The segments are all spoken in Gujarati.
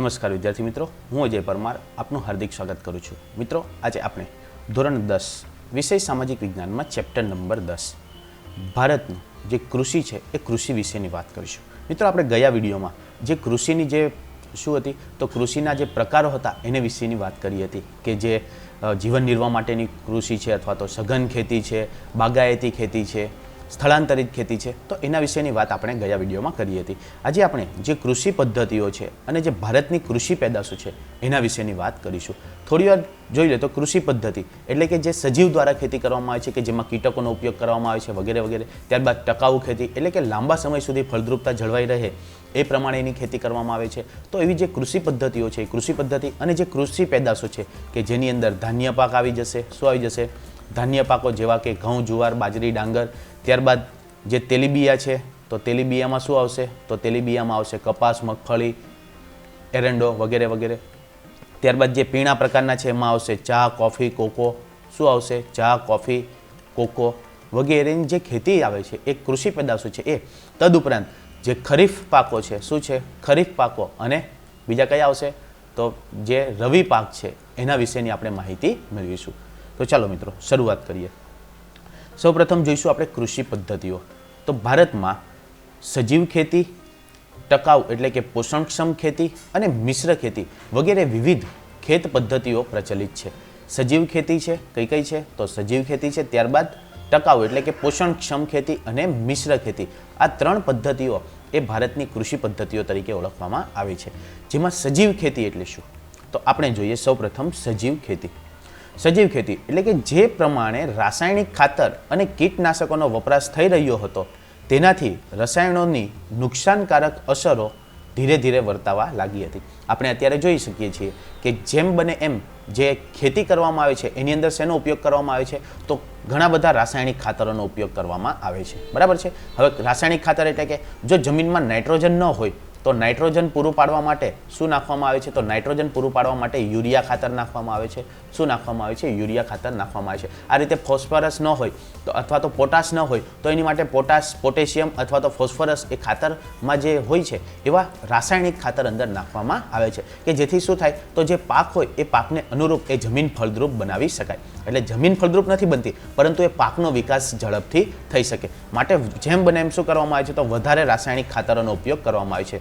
નમસ્કાર વિદ્યાર્થી મિત્રો, હું અજય પરમાર આપનું હાર્દિક સ્વાગત કરું છું. મિત્રો, આજે આપણે ધોરણ 10 વિષય સામાજિક વિજ્ઞાનમાં ચેપ્ટર નંબર 10 ભારતનું જે કૃષિ છે એ કૃષિ વિશેની વાત કરીશું. મિત્રો, આપણે ગયા વિડીયોમાં જે કૃષિની જે શું હતી તો કૃષિના જે પ્રકારો હતા એને વિશેની વાત કરી હતી કે જે જીવન નિર્વાહ માટેની કૃષિ છે અથવા તો સઘન ખેતી છે, બાગાયતી ખેતી છે, સ્થળાંતરિત ખેતી છે, તો એના વિશેની વાત આપણે ગયા વિડીયોમાં કરી હતી. આજે આપણે જે કૃષિ પદ્ધતિઓ છે અને જે ભારતની કૃષિ પેદાશો છે એના વિશેની વાત કરીશું. થોડી વાર જોઈ લે તો કૃષિ પદ્ધતિ એટલે કે જે સજીવ દ્વારા ખેતી કરવામાં આવે છે કે જેમાં કીટકોનો ઉપયોગ કરવામાં આવે છે વગેરે વગેરે. ત્યારબાદ ટકાઉ ખેતી એટલે કે લાંબા સમય સુધી ફળદ્રુપતા જળવાઈ રહે એ પ્રમાણેની ખેતી કરવામાં આવે છે. તો એવી જે કૃષિ પદ્ધતિઓ છે, કૃષિ પદ્ધતિ અને જે કૃષિ પેદાશો છે કે જેની અંદર ધાન્ય પાક આવી જશે. શું આવી જશે? ધાન્ય પાકો જેવા કે ઘઉં, જુવાર, બાજરી, ડાંગર. ત્યારબાદ જે તેલીબિયા છે તો તેલીબિયામાં શું આવશે? તો તેલીબિયામાં આવશે કપાસ, મગફળી, એરંડો વગેરે વગેરે. ત્યારબાદ જે પીણા પ્રકારના છે એમાં આવશે ચા, કોફી, કોકો. શું આવશે? ચા, કોફી, કોકો વગેરેની જે ખેતી આવે છે એ કૃષિ પેદાશો છે એ. તદુપરાંત જે ખરીફ પાકો છે, શું છે? ખરીફ પાકો અને બીજા કયા આવશે? તો જે રવિ પાક છે એના વિશેની આપણે માહિતી મેળવીશું. તો ચાલો મિત્રો શરૂઆત કરીએ. સૌપ્રથમ જોઈશું આપણે કૃષિ પદ્ધતિઓ. તો ભારતમાં સજીવ ખેતી, ટકાઉ એટલે કે પોષણક્ષમ ખેતી અને મિશ્ર ખેતી વગેરે વિવિધ ખેત પદ્ધતિઓ પ્રચલિત છે. સજીવ ખેતી છે કઈ કઈ છે? તો સજીવ ખેતી છે. ત્યારબાદ ટકાઉ એટલે કે પોષણક્ષમ ખેતી અને મિશ્ર ખેતી. આ ત્રણ પદ્ધતિઓ એ ભારતની કૃષિ પદ્ધતિઓ તરીકે ઓળખવામાં આવે છે. જેમાં સજીવ ખેતી એટલે શું? તો આપણે જોઈએ સૌપ્રથમ સજીવ ખેતી. સજીવ ખેતી એટલે કે જે પ્રમાણે રાસાયણિક ખાતર અને કીટનાશકોનો વપરાશ થઈ રહ્યો હતો તેનાથી રસાયણોની નુકસાનકારક અસરો ધીરે ધીરે વર્તાવા લાગી હતી. આપણે અત્યારે જોઈ શકીએ છીએ કે જેમ બને એમ જે ખેતી કરવામાં આવે છે એની અંદર શેનો ઉપયોગ કરવામાં આવે છે? તો ઘણા બધા રાસાયણિક ખાતરોનો ઉપયોગ કરવામાં આવે છે. બરાબર છે. હવે રાસાયણિક ખાતર એટલે કે જો જમીનમાં નાઇટ્રોજન ન હોય તો નાઇટ્રોજન પૂરું પાડવા માટે શું નાખવામાં આવે છે? તો નાઇટ્રોજન પૂરું પાડવા માટે યુરિયા ખાતર નાખવામાં આવે છે. શું નાખવામાં આવે છે? યુરિયા ખાતર નાખવામાં આવે છે. આ રીતે ફોસ્ફરસ ન હોય તો અથવા તો પોટાશ ન હોય તો એની માટે પોટાશ, પોટેશિયમ અથવા તો ફોસ્ફરસ એ ખાતરમાં જે હોય છે એવા રાસાયણિક ખાતર અંદર નાખવામાં આવે છે કે જેથી શું થાય તો જે પાક હોય એ પાકને અનુરૂપ એ જમીન ફળદ્રુપ બનાવી શકાય. એટલે જમીન ફળદ્રુપ નથી બનતી પરંતુ એ પાકનો વિકાસ ઝડપથી થઈ શકે માટે જેમ બને એમ શું કરવામાં આવે છે તો વધારે રાસાયણિક ખાતરોનો ઉપયોગ કરવામાં આવે છે.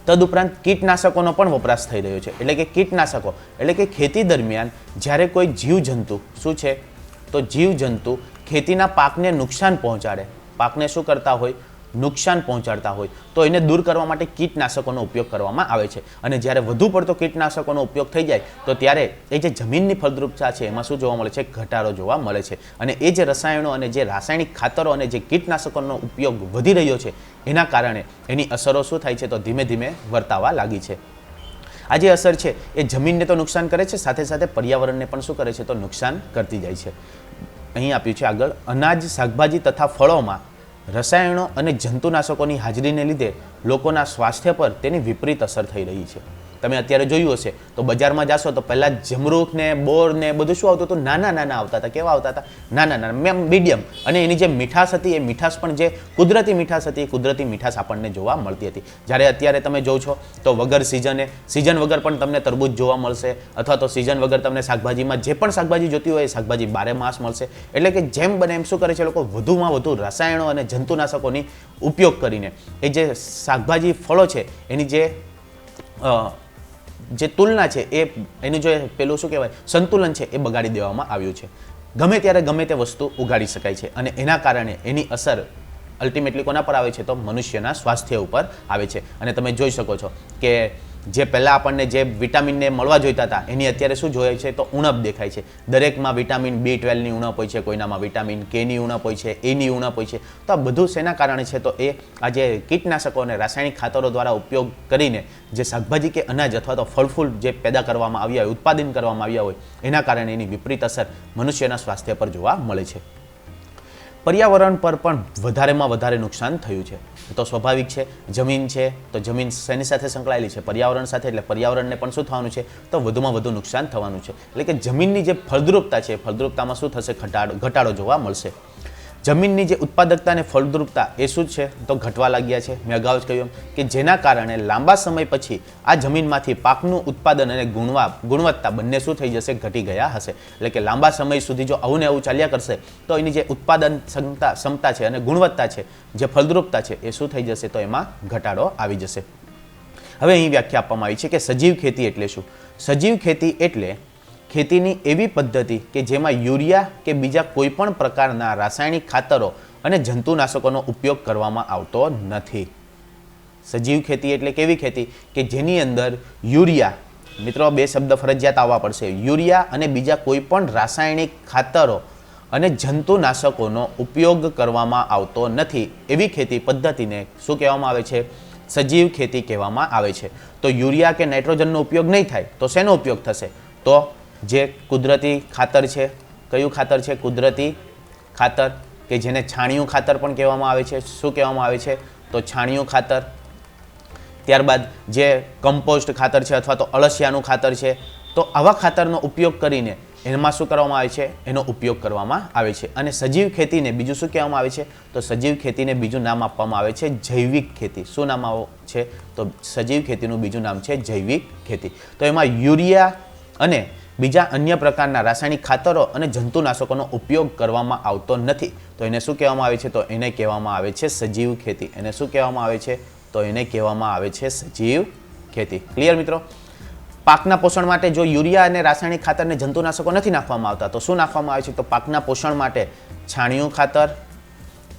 તદુપરાંત કીટનાશકોનો પણ વપરાશ થઈ રહ્યો છે. એટલે કે કીટનાશકો એટલે કે ખેતી દરમિયાન જ્યારે કોઈ જીવજંતુ શું છે તો જીવજંતુ ખેતીના પાકને નુકસાન પહોંચાડે, પાકને શું કરતા હોય? નુકસાન પહોંચાડતા હોય તો એને દૂર કરવા માટે કીટનાશકોનો ઉપયોગ કરવામાં આવે છે. અને જ્યારે વધુ પડતો કીટનાશકોનો ઉપયોગ થઈ જાય તો ત્યારે એ જે જમીનની ફળદ્રુપતા છે એમાં શું જોવા મળે છે? ઘટાડો જોવા મળે છે. અને એ જે રસાયણો અને જે રાસાયણિક ખાતરો અને જે કીટનાશકોનો ઉપયોગ વધી રહ્યો છે એના કારણે એની અસરો શું થાય છે? તો ધીમે ધીમે વર્તાવા લાગી છે. આ જે અસર છે એ જમીનને તો નુકસાન કરે છે, સાથે સાથે પર્યાવરણને પણ શું કરે છે? તો નુકસાન કરતી જાય છે. અહીં આપ્યું છે આગળ, અનાજ, શાકભાજી તથા ફળોમાં રસાયણો અને જંતુનાશકોની હાજરીને લીધે લોકોના સ્વાસ્થ્ય પર તેની વિપરીત અસર થઈ રહી છે. તમે અત્યારે જોયું હશે તો બજારમાં જાશો તો પહેલાં જમરૂખ ને બોર ને બધું શું આવતું હતું? નાના નાના આવતા હતા. કેવા આવતા હતા? નાના નાના, મીડિયમ. અને એની જે મીઠાશ હતી એ મીઠાશ પણ જે કુદરતી મીઠાશ હતી એ કુદરતી મીઠાશ આપણને જોવા મળતી હતી. જ્યારે અત્યારે તમે જોવો છો તો વગર સિઝન વગર પણ તમને તરબૂચ જોવા મળશે અથવા તો સિઝન વગર તમને શાકભાજીમાં જે પણ શાકભાજી જોતી હોય એ શાકભાજી 12 માસ મળશે. એટલે કે જેમ બને એમ શું કરે છે લોકો વધુમાં વધુ રસાયણો અને જંતુનાશકોની ઉપયોગ કરીને એ જે શાકભાજી ફળો છે એની જે તુલના છે એ એનું જે પેલું શું કહેવાય સંતુલન છે એ બગાડી દેવામાં આવ્યું છે. ગમે ત્યારે ગમે તે વસ્તુ ઉગાડી શકાય છે અને એના કારણે એની અસર અલ્ટિમેટલી કોના પર આવે છે? તો મનુષ્યના સ્વાસ્થ્ય ઉપર આવે છે. અને તમે જોઈ શકો છો કે જે પહેલાં આપણને જે વિટામિનને મળવા જોઈતા હતા એની અત્યારે શું જોઈએ છે? તો ઉણપ દેખાય છે. દરેકમાં વિટામિન B12ની ઉણપ હોય છે, કોઈનામાં વિટામિન Kની ઉણપ હોય છે, Aની ઉણપ હોય છે. તો આ બધું શેના કારણે છે? તો એ આ જે કીટનાશકો અને રાસાયણિક ખાતરો દ્વારા ઉપયોગ કરીને જે શાકભાજી કે અનાજ અથવા તો ફળફૂલ જે પેદા કરવામાં આવ્યા હોય, ઉત્પાદન કરવામાં આવ્યા હોય એના કારણે એની વિપરીત અસર મનુષ્યના સ્વાસ્થ્ય પર જોવા મળે છે. પર્યાવરણ પર પણ વધારેમાં વધારે નુકસાન થયું છે. તો સ્વાભાવિક છે, જમીન છે તો જમીન શેની સાથે સંકળાયેલી છે? પર્યાવરણ સાથે. એટલે પર્યાવરણને પણ શું થવાનું છે? તો વધુમાં વધુ નુકસાન થવાનું છે. એટલે કે જમીનની જે ફળદ્રુપતા છે ફળદ્રુપતામાં શું થશે? ઘટાડો જોવા મળશે. જમીનની જે ઉત્પાદકતા અને ફળદ્રુપતા એ શું છે તો ઘટવા લાગ્યા છે. મેં અગાઉ જ કહ્યું કે જેના કારણે લાંબા સમય પછી આ જમીનમાંથી પાકનું ઉત્પાદન અને ગુણવત્તા બંને શું થઈ જશે, ઘટી ગયા હશે. એટલે કે લાંબા સમય સુધી જો આવું ને આવું ચાલ્યા કરશે તો એની જે ઉત્પાદન ક્ષમતા છે અને ગુણવત્તા છે, જે ફળદ્રુપતા છે એ શું થઈ જશે, તો એમાં ઘટાડો આવી જશે. હવે અહીં વ્યાખ્યા આપવામાં આવી છે કે સજીવ ખેતી એટલે શું. સજીવ ખેતી એટલે ખેતીની એવી પદ્ધતિ કે જેમાં યુરિયા કે બીજા કોઈ પણ પ્રકારના રાસાયણિક ખાતરો અને જંતુનાશકોનો ઉપયોગ કરવામાં આવતો નથી. સજીવ ખેતી એટલે કેવી ખેતી કે જેની અંદર યુરિયા, મિત્રો બે શબ્દ ફરજિયાત આવવા પડશે, યુરિયા અને બીજા કોઈ પણ રાસાયણિક ખાતરો અને જંતુનાશકોનો ઉપયોગ કરવામાં આવતો નથી. એવી ખેતી પદ્ધતિને શું કહેવામાં આવે છે, સજીવ ખેતી કહેવામાં આવે છે. તો યુરિયા કે નાઇટ્રોજનનો ઉપયોગ નહીં થાય તો શેનો ઉપયોગ થશે, તો જે કુદરતી ખાતર છે. કયું ખાતર છે, કુદરતી ખાતર, કે જેને છાણિયું ખાતર પણ કહેવામાં આવે છે. શું કહેવામાં આવે છે, તો છાણિયું ખાતર. ત્યારબાદ જે કમ્પોસ્ટ ખાતર છે અથવા તો અળસિયાનું ખાતર છે, તો આવા ખાતરનો ઉપયોગ કરીને એમાં શું કરવામાં આવે છે, એનો ઉપયોગ કરવામાં આવે છે. અને સજીવ ખેતીને બીજું શું કહેવામાં આવે છે, તો સજીવ ખેતીને બીજું નામ આપવામાં આવે છે જૈવિક ખેતી. શું નામ છે, તો સજીવ ખેતીનું બીજું નામ છે જૈવિક ખેતી. તો એમાં યુરિયા અને બીજા અન્ય પ્રકારના રાસાયણિક ખાતરો અને જંતુનાશકોનો ઉપયોગ કરવામાં આવતો નથી. તો એને શું કહેવામાં આવે છે, તો એને કહેવામાં આવે છે સજીવ ખેતી. એને શું કહેવામાં આવે છે, તો એને કહેવામાં આવે છે સજીવ ખેતી. ક્લિયર મિત્રો? પાકના પોષણ માટે જો યુરિયા અને રાસાયણિક ખાતર અને જંતુનાશકો નથી નાખવામાં આવતા તો શું નાખવામાં આવે છે, તો પાકના પોષણ માટે છાણિયું ખાતર,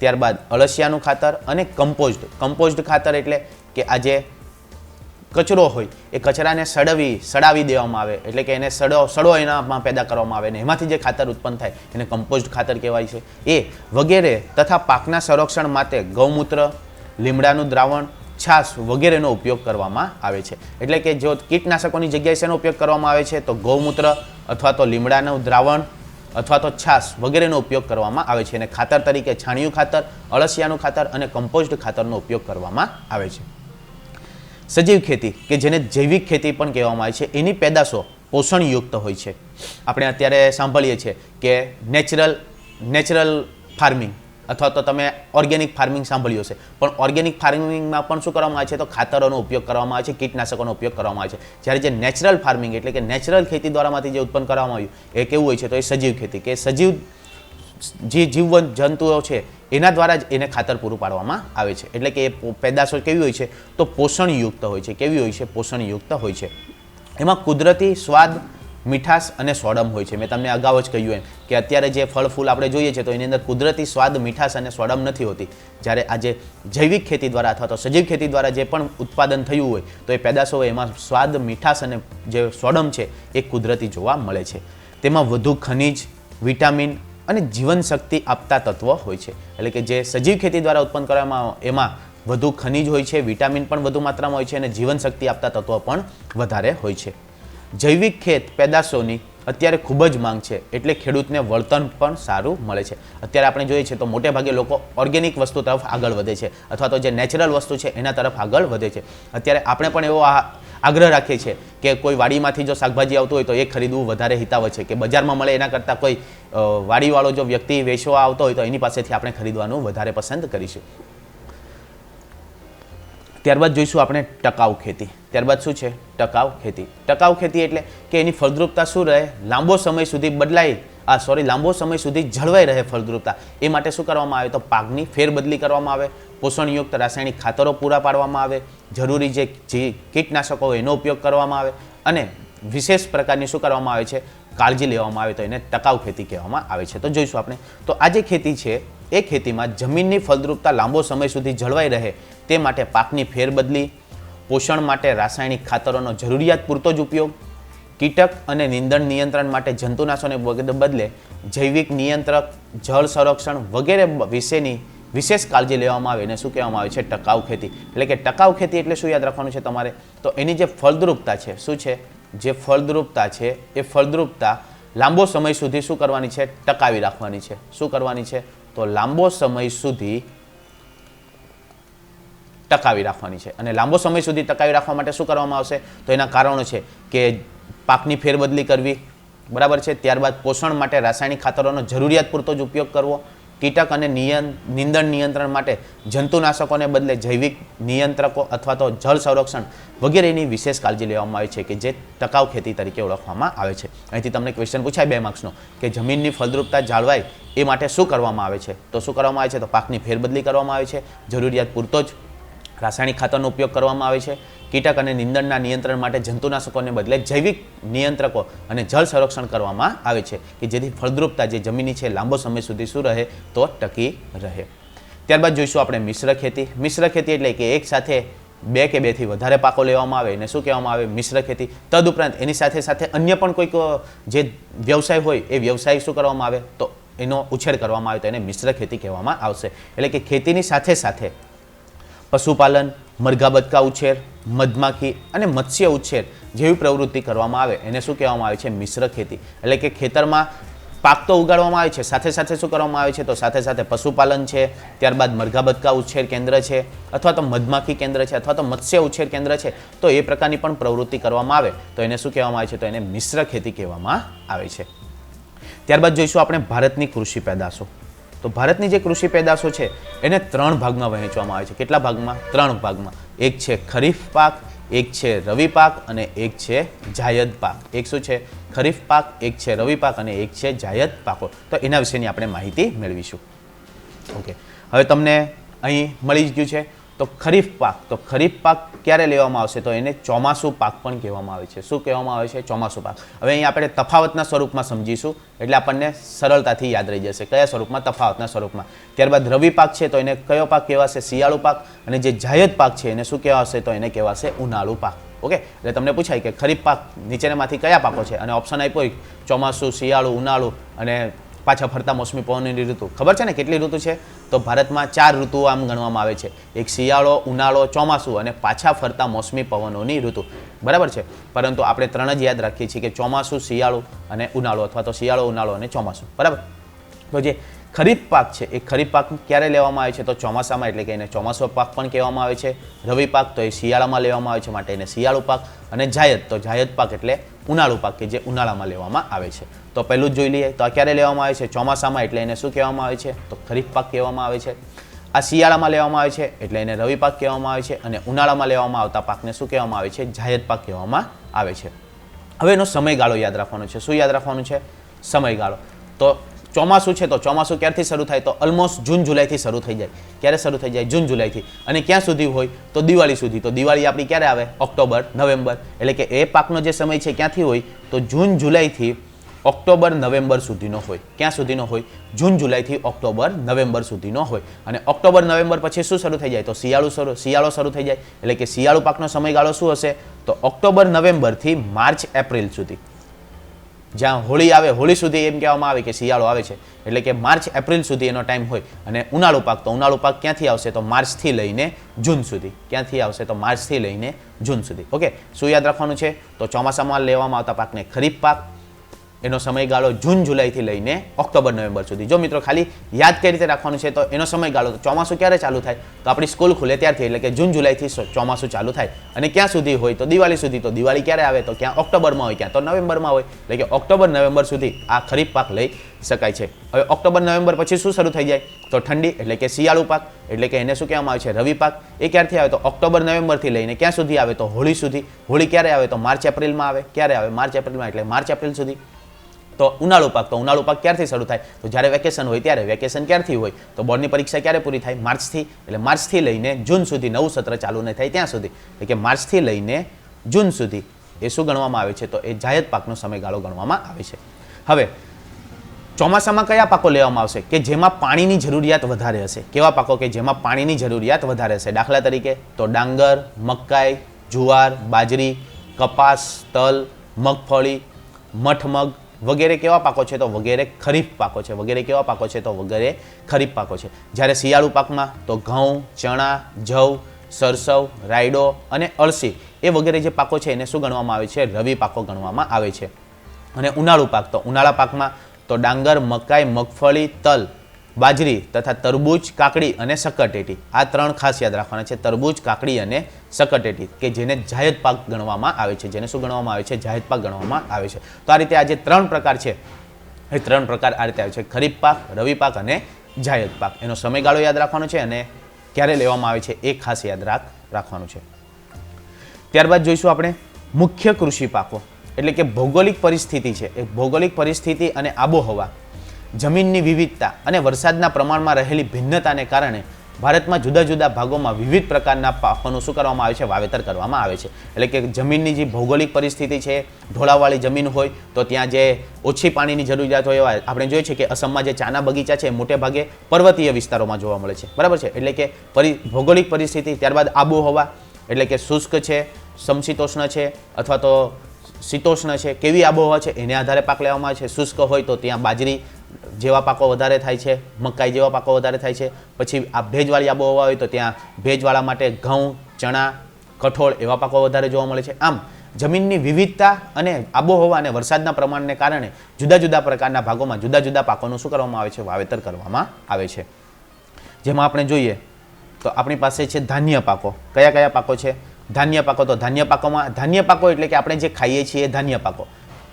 ત્યારબાદ અળસિયાનું ખાતર અને કમ્પોસ્ટ ખાતર એટલે કે આ જે કચરો હોય એ કચરાને સડાવી દેવામાં આવે, એટલે કે એને સડો એનામાં પેદા કરવામાં આવે ને એમાંથી જે ખાતર ઉત્પન્ન થાય એને કમ્પોસ્ટ ખાતર કહેવાય છે. એ વગેરે તથા પાકના સંરક્ષણ માટે ગૌમૂત્ર, લીમડાનું દ્રાવણ, છાશ વગેરેનો ઉપયોગ કરવામાં આવે છે. એટલે કે જો કીટનાશકોની જગ્યાએ શેનો ઉપયોગ કરવામાં આવે છે, તો ગૌમૂત્ર અથવા તો લીમડાનું દ્રાવણ અથવા તો છાશ વગેરેનો ઉપયોગ કરવામાં આવે છે. અને ખાતર તરીકે છાણિયું ખાતર, અળસિયાનું ખાતર અને કમ્પોસ્ટ ખાતરનો ઉપયોગ કરવામાં આવે છે. સજીવ ખેતી કે જેને જૈવિક ખેતી પણ કહેવામાં આવે છે, એની પેદાશો પોષણયુક્ત હોય છે. આપણે અત્યારે સાંભળીએ છીએ કે નેચરલ ફાર્મિંગ અથવા તો તમે ઓર્ગેનિક ફાર્મિંગ સાંભળ્યું હશે, પણ ઓર્ગેનિક ફાર્મિંગમાં પણ શું કરવામાં આવે છે, તો ખાતરોનો ઉપયોગ કરવામાં આવે છે, કીટનાશકોનો ઉપયોગ કરવામાં આવે છે. જ્યારે જે નેચરલ ફાર્મિંગ એટલે કે નેચરલ ખેતી દ્વારામાંથી જે ઉત્પન્ન કરવામાં આવ્યું એ કેવું હોય છે, તો એ સજીવ ખેતી, કે સજીવ જે જીવંત જંતુઓ છે એના દ્વારા જ એને ખાતર પૂરું પાડવામાં આવે છે. એટલે કે એ પેદાશો કેવી હોય છે, તો પોષણયુક્ત હોય છે. કેવી હોય છે, પોષણયુક્ત હોય છે. એમાં કુદરતી સ્વાદ, મીઠાશ અને સોડમ હોય છે. મેં તમને અગાઉ જ કહ્યું એમ કે અત્યારે જે ફળ ફૂલ આપણે જોઈએ છે તો એની અંદર કુદરતી સ્વાદ, મીઠાશ અને સોડમ નથી હોતી. જ્યારે આજે જૈવિક ખેતી દ્વારા અથવા તો સજીવ ખેતી દ્વારા જે પણ ઉત્પાદન થયું હોય તો એ પેદાશો હોય એમાં સ્વાદ, મીઠાશ અને જે સોડમ છે એ કુદરતી જોવા મળે છે. તેમાં વધુ ખનિજ, વિટામિન અને જીવનશક્તિ આપતા તત્વો હોય છે. એટલે કે જે સજીવ ખેતી દ્વારા ઉત્પન્ન કરવામાં એમાં વધુ ખનિજ હોય છે, વિટામિન પણ વધુ માત્રામાં હોય છે અને જીવનશક્તિ આપતા તત્વો પણ વધારે હોય છે. જૈવિક ખેત પેદાશોની અત્યારે ખૂબ જ માંગ છે, એટલે ખેડૂતને વળતર પણ સારું મળે છે. અત્યારે આપણે જોઈએ છીએ તો મોટે ભાગે લોકો ઓર્ગેનિક વસ્તુ તરફ આગળ વધે છે અથવા તો જે નેચરલ વસ્તુ છે એના તરફ આગળ વધે છે. અત્યારે આપણે પણ એવો આગ્રહ રાખીએ છીએ કે કોઈ વાડીમાંથી જો શાકભાજી આવતું હોય તો એ ખરીદવું વધારે હિતાવહ છે, કે બજારમાં મળે એના કરતાં કોઈ વાડીવાળો જો વ્યક્તિ વેચવા આવતો હોય તો એની પાસેથી આપણે ખરીદવાનું વધારે પસંદ કરીશું. ત્યારબાદ જોઈશું આપણે ટકાઉ ખેતી. ત્યારબાદ શું છે, ટકાઉ ખેતી. ટકાઉ ખેતી એટલે કે એની ફળદ્રુપતા શું રહે, લાંબો સમય સુધી જળવાઈ રહે ફળદ્રુપતા. એ માટે શું કરવામાં આવે, તો પાકની ફેરબદલી કરવામાં આવે, પોષણયુક્ત રાસાયણિક ખાતરો પૂરા પાડવામાં આવે, જરૂરી જે કીટનાશકો હોય એનો ઉપયોગ કરવામાં આવે અને વિશેષ પ્રકારની શું કરવામાં આવે છે, કાળજી લેવામાં આવે, તો એને ટકાઉ ખેતી કહેવામાં આવે છે. તો જોઈશું આપણે તો આ જે ખેતી છે એ ખેતીમાં જમીનની ફળદ્રુપતા લાંબો સમય સુધી જળવાઈ રહે તે માટે પાકની ફેરબદલી, પોષણ માટે રાસાયણિક ખાતરોનો જરૂરિયાત પૂરતો જ ઉપયોગ, કીટક અને નીંદણ નિયંત્રણ માટે જંતુનાશકોને બદલે જૈવિક નિયંત્રક, જળ સંરક્ષણ વગેરે વિશેની વિશેષ કાળજી લેવામાં આવે એને શું કહેવામાં આવે છે, ટકાઉ ખેતી. એટલે કે ટકાઉ ખેતી એટલે શું યાદ રાખવાનું છે તમારે, તો એની જે ફળદ્રુપતા છે શું છે, જે ફળદ્રુપતા છે એ ફળદ્રુપતા લાંબો સમય સુધી શું કરવાની છે, ટકાવી રાખવાની છે. શું કરવાની છે, તો લાંબો સમય સુધી ટકાવી રાખવાની છે. અને લાંબો સમય સુધી ટકાવી રાખવા માટે શું કરવામાં આવશે, તો એના કારણો છે કે પાકની ફેરબદલી કરવી, બરાબર છે. ત્યારબાદ પોષણ માટે રાસાયણિક ખાતરોનો જરૂરિયાત પૂરતો જ ઉપયોગ કરવો, કીટક અને નીંદણ નિયંત્રણ માટે જંતુનાશકોને બદલે જૈવિક નિયંત્રકો અથવા તો જળ સંરક્ષણ વગેરેની વિશેષ કાળજી લેવામાં આવે છે કે જે ટકાઉ ખેતી તરીકે ઓળખવામાં આવે છે. અહીંથી તમને ક્વેશ્ચન પૂછાય 2 માર્ક્સનો કે જમીનની ફળદ્રુપતા જાળવાય એ માટે શું કરવામાં આવે છે? તો શું કરવામાં આવે છે? તો પાકની ફેરબદલી કરવામાં આવે છે, જરૂરિયાત પૂરતો જ રાસાયણિક ખાતરનો ઉપયોગ કરવામાં આવે છે, કીટક અને નીંદણના નિયંત્રણ માટે જંતુનાશકોને બદલે જૈવિક નિયંત્રકો અને જળ સંરક્ષણ કરવામાં આવે છે કે જેથી ફળદ્રુપતા જે જમીનની છે લાંબો સમય સુધી શું રહે? તો ટકી રહે. ત્યારબાદ જોઈશું આપણે મિશ્ર ખેતી. મિશ્ર ખેતી એટલે કે એક સાથે 2 કે 2 થી વધારે પાકો લેવામાં આવે એને શું કહેવામાં આવે? મિશ્ર ખેતી. તદુપરાંત એની સાથે સાથે અન્ય પણ કોઈક જે વ્યવસાય હોય એ વ્યવસાય શું કરવામાં આવે? તો એનો ઉછેર કરવામાં આવે તો એને મિશ્ર ખેતી કહેવામાં આવશે. એટલે કે ખેતીની સાથે સાથે પશુપાલન, મરઘા બતકા ઉછેર, મધમાખી અને મત્સ્ય ઉછેર જેવી પ્રવૃત્તિ કરવામાં આવે એને શું કહેવામાં આવે છે? મિશ્ર ખેતી. એટલે કે ખેતરમાં પાક તો ઉગાડવામાં આવે છે, સાથે સાથે શું કરવામાં આવે છે? તો સાથે સાથે પશુપાલન છે, ત્યારબાદ મરઘા બતકા ઉછેર કેન્દ્ર છે, અથવા તો મધમાખી કેન્દ્ર છે, અથવા તો મત્સ્ય ઉછેર કેન્દ્ર છે, તો એ પ્રકારની પણ પ્રવૃત્તિ કરવામાં આવે તો એને શું કહેવામાં આવે છે? તો એને મિશ્ર ખેતી કહેવામાં આવે છે. ત્યારબાદ જોઈશું આપણે ભારતની કૃષિ પેદાશો. તો ભારતની જે કૃષિ પેદાશો છે એને 3 ભાગમાં વહેંચવામાં આવે છે. કેટલા ભાગમાં? 3 ભાગમાં. એક છે ખરીફ પાક, એક છે રવિ પાક અને એક છે જાયદ પાક. એક શું છે? ખરીફ પાક, એક છે રવિ પાક અને એક છે જાયદ પાકો. તો એના વિશેની આપણે માહિતી મેળવીશું. ઓકે, હવે તમને અહીં મળી જ ગયું છે. તો ખરીફ પાક, તો ખરીફ પાક ક્યારે લેવામાં આવશે? તો એને ચોમાસુ પાક પણ કહેવામાં આવે છે. શું કહેવામાં આવે છે? ચોમાસુ પાક. હવે અહીં આપણે તફાવતના સ્વરૂપમાં સમજીશું એટલે આપણને સરળતાથી યાદ રહી જશે કયા સ્વરૂપમાં? તફાવતના સ્વરૂપમાં. ત્યારબાદ રવિ પાક છે તો એને કયો પાક કહેવાશે? શિયાળુ પાક. અને જે જાયદ પાક છે એને શું કહેવાશે? તો એને કહેવાશે ઉનાળુ પાક. ઓકે, એટલે તમને પૂછાય કે ખરીફ પાક નીચેનામાંથી કયા પાકો છે અને ઓપ્શન આપ્યો ચોમાસું, શિયાળુ, ઉનાળુ અને પાછા ફરતા મોસમી પવનની ઋતુ. ખબર છે ને કેટલી ઋતુ છે? તો ભારતમાં 4 ઋતુઓ આમ ગણવામાં આવે છે. એક શિયાળો, ઉનાળો, ચોમાસું અને પાછા ફરતા મોસમી પવનોની ઋતુ. બરાબર છે, પરંતુ આપણે 3 જ યાદ રાખીએ છીએ કે ચોમાસું, શિયાળુ અને ઉનાળુ, અથવા તો શિયાળો, ઉનાળો અને ચોમાસું. બરાબર. તો જે ખરીફ પાક છે એ ખરીફ પાક ક્યારે લેવામાં આવે છે? તો ચોમાસામાં, એટલે કે એને ચોમાસુ પાક પણ કહેવામાં આવે છે. રવિ પાક તો એ શિયાળામાં લેવામાં આવે છે માટે એને શિયાળુ પાક. અને જાયદ, તો જાયદ પાક એટલે ઉનાળુ પાક કે જે ઉનાળામાં લેવામાં આવે છે. તો પહેલું જ જોઈ લઈએ તો આ ક્યારે લેવામાં આવે છે? ચોમાસામાં, એટલે એને શું કહેવામાં આવે છે? તો ખરીફ પાક કહેવામાં આવે છે. આ શિયાળામાં લેવામાં આવે છે એટલે એને રવિ પાક કહેવામાં આવે છે. અને ઉનાળામાં લેવામાં આવતા પાકને શું કહેવામાં આવે છે? જાયદ પાક કહેવામાં આવે છે. હવે એનો સમયગાળો યાદ રાખવાનો છે. શું યાદ રાખવાનું છે? સમયગાળો. તો ચોમાસું છે તો ચોમાસું ક્યારથી શરૂ થાય? તો ઓલમોસ્ટ જૂન જુલાઈથી શરૂ થઈ જાય. ક્યારે શરૂ થઈ જાય? જૂન જુલાઈથી. અને ક્યાં સુધી હોય? તો દિવાળી સુધી. તો દિવાળી આપણી ક્યારે આવે? October, November. એટલે કે એ પાકનો જે સમય છે ક્યાંથી હોય? તો જૂન જુલાઈથી ઓક્ટોબર, નવેમ્બર સુધીનો હોય. ક્યાં સુધીનો હોય? જૂન જુલાઈથી ઓક્ટોબર, નવેમ્બર સુધીનો હોય. અને ઓક્ટોબર, નવેમ્બર પછી શું શરૂ થઈ જાય? તો શિયાળો શરૂ થઈ જાય. એટલે કે શિયાળુ પાકનો સમયગાળો શું હશે? તો ઓક્ટોબર, નવેમ્બરથી માર્ચ, એપ્રિલ સુધી. જ્યાં હોળી આવે હોળી સુધી એમ કહેવામાં આવે કે શિયાળો આવે છે. એટલે કે માર્ચ, એપ્રિલ સુધી એનો ટાઈમ હોય. અને ઉનાળુ પાક, તો ઉનાળુ પાક ક્યાંથી આવશે? તો માર્ચથી લઈને જૂન સુધી. ક્યાંથી આવશે? તો માર્ચથી લઈને જૂન સુધી. ઓકે, શું યાદ રાખવાનું છે? તો ચોમાસામાં લેવામાં આવતા પાકને ખરીફ પાક, એનો સમયગાળો જૂન જુલાઈથી લઈને ઓક્ટોબર, નવેમ્બર સુધી. જો મિત્રો ખાલી યાદ કઈ રીતે રાખવાનું છે તો એનો સમયગાળો, તો ચોમાસું ક્યારે ચાલુ થાય? તો આપણી સ્કૂલ ખુલે ત્યારથી, એટલે કે જૂન જુલાઈથી ચોમાસું ચાલુ થાય. અને ક્યાં સુધી હોય? તો દિવાળી સુધી. તો દિવાળી ક્યારે આવે? તો ક્યાં ઓક્ટોબરમાં હોય, ક્યાં તો નવેમ્બરમાં હોય. એટલે કે ઓક્ટોબર, નવેમ્બર સુધી આ ખરીફ પાક લઈ શકાય છે. હવે ઓક્ટોબર, નવેમ્બર પછી શું શરૂ થઈ જાય? તો ઠંડી, એટલે કે શિયાળુ પાક. એટલે કે એને શું કહેવામાં આવે છે? રવિ પાક. એ ક્યારથી આવે? તો ઓક્ટોબર, નવેમ્બરથી લઈને ક્યાં સુધી આવે? તો હોળી સુધી. હોળી ક્યારે આવે? તો માર્ચ, એપ્રિલમાં આવે. ક્યારે આવે? માર્ચ, એપ્રિલમાં. એટલે માર્ચ, એપ્રિલ સુધી. તો ઉનાળુ પાક, તો ઉનાળુ પાક ક્યારથી શરૂ થાય? તો જ્યારે વેકેશન હોય ત્યારે. વેકેશન ક્યારથી હોય? તો બોર્ડની પરીક્ષા ક્યારે પૂરી થાય? માર્ચથી. એટલે માર્ચથી લઈને જૂન સુધી, નવું સત્ર ચાલુ ન થાય ત્યાં સુધી. એટલે કે માર્ચથી લઈને જૂન સુધી એ શું ગણવામાં આવે છે? તો એ જાયદ પાકનો સમયગાળો ગણવામાં આવે છે. હવે ચોમાસામાં કયા પાકો લેવામાં આવશે કે જેમાં પાણીની જરૂરિયાત વધારે હશે? કેવા પાકો કે જેમાં પાણીની જરૂરિયાત વધારે હશે? દાખલા તરીકે તો ડાંગર, મકાઈ, જુવાર, બાજરી, કપાસ, તલ, મગફળી, મઠમગ વગેરે કેવા પાકો છે? તો વગેરે ખરીફ પાકો છે. વગેરે કેવા પાકો છે? તો વગેરે ખરીફ પાકો છે. જ્યારે શિયાળુ પાકમાં તો ઘઉં, ચણા, જવ, સરસવ, રાયડો અને અળસી એ વગેરે જે પાકો છે એને શું ગણવામાં આવે છે? રવિ પાકો ગણવામાં આવે છે. અને ઉનાળુ પાક, તો ઉનાળા પાકમાં તો ડાંગર, મકાઈ, મગફળી, તલ, બાજરી તથા તરબૂચ, કાકડી અને શક્કરટેટી. આ 3 ખાસ યાદ રાખવાના છે. તરબૂચ, કાકડી અને શક્કરટેટી કે જેને જાયદ પાક ગણવામાં આવે છે. જેને શું ગણવામાં આવે છે? જાયદ પાક ગણવામાં આવે છે. તો આ રીતે આ જે 3 પ્રકાર છે એ 3 પ્રકાર આ રીતે આવે છે: ખરીફ પાક, રવિ પાક અને જાયદ પાક. એનો સમયગાળો યાદ રાખવાનો છે અને ક્યારે લેવામાં આવે છે એ ખાસ યાદ રાખવાનું છે. ત્યારબાદ જોઈશું આપણે મુખ્ય કૃષિ પાકો, એટલે કે ભૌગોલિક પરિસ્થિતિ છે. એ ભૌગોલિક પરિસ્થિતિ અને આબોહવા, જમીનની વિવિધતા અને વરસાદના પ્રમાણમાં રહેલી ભિન્નતાને કારણે ભારતમાં જુદા જુદા ભાગોમાં વિવિધ પ્રકારના પાકોનું શું કરવામાં આવે છે, વાવેતર કરવામાં આવે છે. એટલે કે જમીનની જે ભૌગોલિક પરિસ્થિતિ છે, ઢોળાવવાળી જમીન હોય તો ત્યાં જે ઓછી પાણીની જરૂરિયાત હોય એવા આપણે જોઈએ છે કે અસમમાં જે ચાના બગીચા છે મોટે ભાગે પર્વતીય વિસ્તારોમાં જોવા મળે છે, બરાબર છે. એટલે કે ભૌગોલિક પરિસ્થિતિ. ત્યારબાદ આબોહવા, એટલે કે શુષ્ક છે, સમશીતોષ્ણ છે અથવા તો શીતોષ્ણ છે, કેવી આબોહવા છે એને આધારે પાક લેવામાં આવે છે. શુષ્ક હોય તો ત્યાં બાજરી જેવા પાકો વધારે થાય છે, મકાઈ જેવા પાકો વધારે થાય છે. પછી આ ભેજવાળી આબોહવા હોય તો ત્યાં ભેજવાળા માટે ઘઉં, ચણા, કઠોળ એવા પાકો વધારે જોવા મળે છે. આમ જમીનની વિવિધતા અને આબોહવા અને વરસાદના પ્રમાણને કારણે જુદા જુદા પ્રકારના ભાગોમાં જુદા જુદા પાકોનું શું કરવામાં આવે છે, વાવેતર કરવામાં આવે છે. જેમાં આપણે જોઈએ તો આપણી પાસે છે ધાન્ય પાકો. કયા કયા પાકો છે? ધાન્ય પાકો. તો ધાન્ય પાકોમાં ધાન્ય પાકો એટલે કે આપણે જે ખાઈએ છીએ ધાન્ય પાકો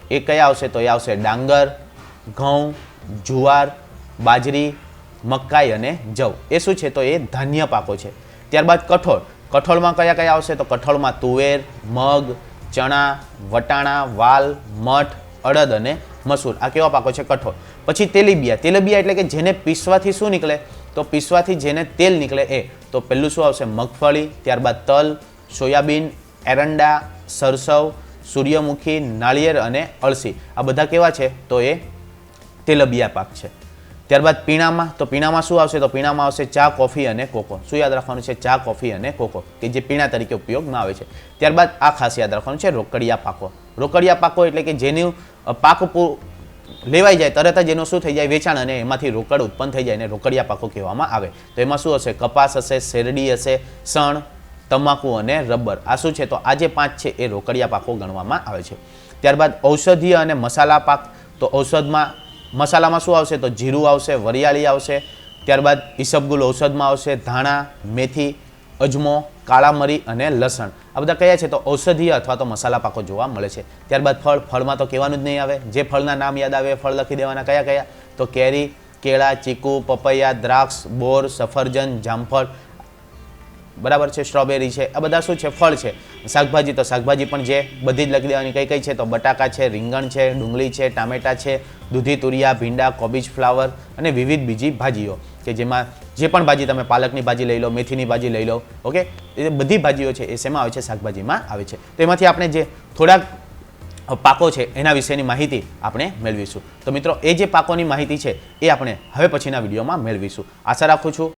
એ કયા આવશે? તો એ આવશે ડાંગર, ઘઉં, જુવાર, બાજરી, મકાઈ અને જવ. એ શું છે? તો એ ધાન્ય પાકો છે. ત્યારબાદ કઠોળ. કઠોળમાં કયા કયા આવશે? તો કઠોળમાં તુવેર, મગ, ચણા, વટાણા, વાલ, મઠ, અડદ અને મસૂર. આ કેવા પાકો છે? કઠોળ. પછી તેલીબિયા. તેલીબિયા એટલે કે જેને પીસવાથી શું નીકળે? તો પીસવાથી જેને તેલ નીકળે એ. તો પહેલું શું આવશે? મગફળી. ત્યારબાદ તલ, સોયાબીન, એરંડા, સરસવ, સૂર્યમુખી, નાળિયેર અને અળસી. આ બધા કેવા છે? તો એ તેલબિયા પાક છે. ત્યારબાદ પીણામાં. તો પીણામાં શું આવશે? તો પીણામાં આવશે ચા, કોફી અને કોકો. શું યાદ રાખવાનું છે? ચા, કોફી અને કોકો, કે જે પીણા તરીકે ઉપયોગમાં આવે છે. ત્યારબાદ આ ખાસ યાદ રાખવાનું છે રોકડિયા પાકો. રોકડિયા પાકો એટલે કે જેનું પાક લેવાઈ જાય તરત જ એનું શું થઈ જાય? વેચાણ, અને એમાંથી રોકડ ઉત્પન્ન થઈ જાય અને રોકડિયા પાકો કહેવામાં આવે. તો એમાં શું હશે? કપાસ હશે, શેરડી હશે, શણ, તમાકુ અને રબર. આ શું છે? તો આ જે 5 છે એ રોકડિયા પાકો ગણવામાં આવે છે. ત્યારબાદ ઔષધીય અને મસાલા પાક. તો ઔષધમાં મસાલામાં શું આવશે? તો જીરું આવશે, વરિયાળી આવશે. ત્યારબાદ ઈસબગુલ ઔષધમાં આવશે ધાણા, મેથી, અજમો, કાળા મરી અને લસણ. આ બધા કયા છે? તો ઔષધીય અથવા તો મસાલા પાકો જોવા મળે છે. ત્યારબાદ ફળ. ફળમાં તો કહેવાનું જ નહીં આવે, જે ફળના નામ યાદ આવે ફળ લખી દેવાના. કયા કયા? તો કેરી, કેળા, ચીકુ, પપૈયા, દ્રાક્ષ, બોર, સફરજન, જામફળ, બરાબર છે, સ્ટ્રોબેરી છે. આ બધા શું છે? ફળ છે. શાકભાજી. તો શાકભાજી પણ જે બધી જ લખી દેવાની. કઈ કઈ છે? તો બટાકા છે, રીંગણ છે, ડુંગળી છે, ટામેટા છે, દૂધી તુરિયા, ભીંડા, કોબીજ, ફ્લાવર અને વિવિધ બીજી ભાજીઓ, કે જેમાં જે પણ ભાજી તમે પાલકની ભાજી લઈ લો, મેથીની ભાજી લઈ લો, ઓકે, એ બધી ભાજીઓ છે એ શેમાં આવે છે? શાકભાજીમાં આવે છે. તો એમાંથી આપણે જે થોડાક પાકો છે એના વિશેની માહિતી આપણે મેળવીશું. તો મિત્રો એ જે પાકોની માહિતી છે એ આપણે હવે પછીના વિડીયોમાં મેળવીશું. આશા રાખું છું